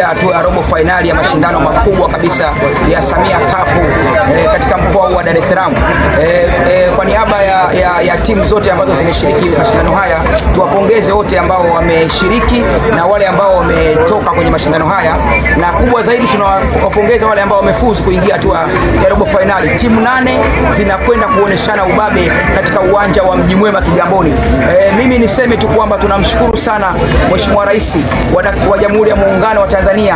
kuingia hatua ya robo finali ya mashindano makubwa kabisa ya Samia Cup katika mkoa wa Dar es Salaam. Kwa niaba ya timu zote ambazo zimeshiriki mashindano haya, tuwapongeze wote ambao wameshiriki na wale ambao wametoka kwenye mashindano haya, na kubwa zaidi tunawapongeza wale ambao wamefuzu kuingia hatua ya robo finali. Timu 8 zinakwenda kuoneshana ubabe katika uwanja wa Mji Mwema Kigamboni. Mimi niseme tu kwamba tunamshukuru sana Mheshimiwa Rais wa Jamhuri ya Muungano wa Tanzania,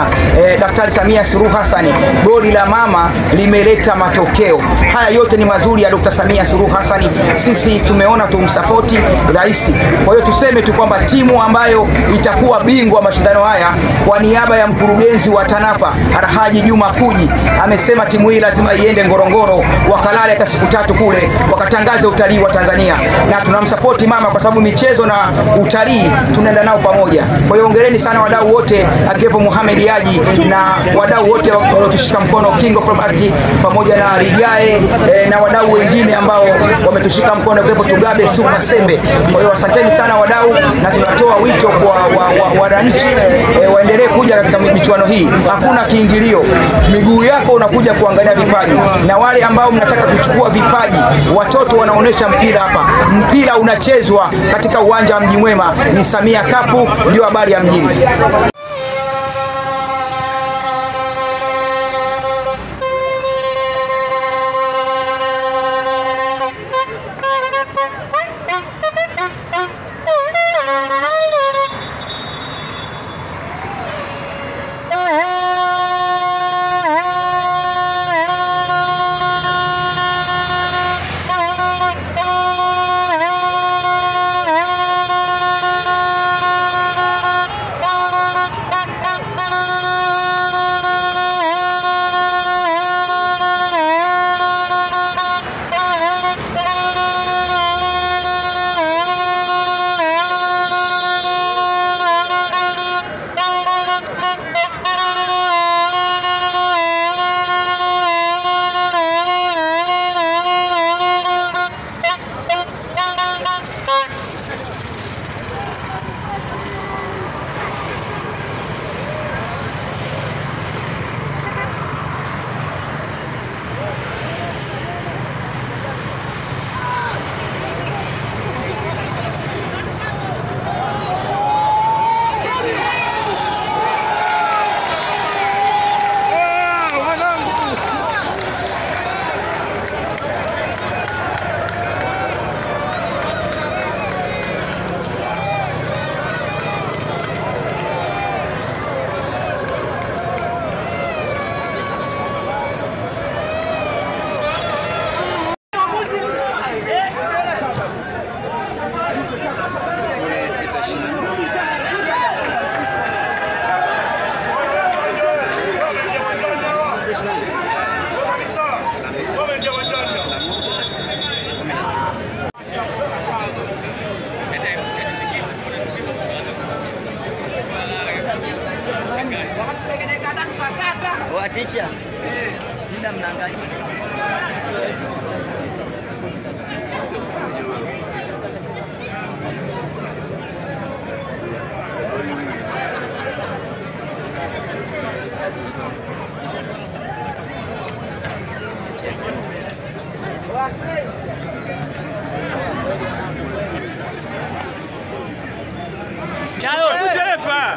Daktari Samia Suluhu Hassan. Goli la mama limeleta matokeo. Haya yote ni mazuri ya Dr. Samia Suluhu Hassan. Sisi tumeona tumsapoti rais. Kwa hiyo tuseme tu kwamba timu ambayo itakuwa bingwa mashindano haya, kwa niaba ya mkurugenzi wa TANAPA Alhaji Juma Kuji, amesema timu hii lazima iende Ngorongoro, wakalale hata siku 3 kule, wakatangaze utalii wa Tanzania. Na tunamsapoti mama kwa sababu michezo na utalii tunaenda nao pamoja. Kwa hiyo ongereni sana wadau wote, akiwepo Mohamed Haji na wadau wote waliotushika mkono, King of Property pamoja na Rigae na wadau wengine ambao wametushika mkono, akiwepo Tugabe Super Sembe. Kwa hiyo asanteni sana wadau, na tunatoa wito kwa wananchi waendelee kuja katika michuano hii. Hakuna kiingilio, miguu yako unakuja kuangalia vipaji, na wale ambao mnataka kuchukua vipaji, watoto wanaonesha mpira hapa. Mpira unachezwa katika uwanja wa Mji Mwema, ni Samia Cup, ndio habari ya mjini. Teacher, tidak menanggapi. Ciao, Mutefa.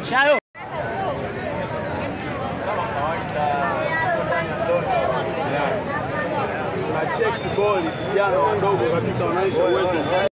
Ciao. Check goli, vijana wadogo kabisa wanaisha uwezo.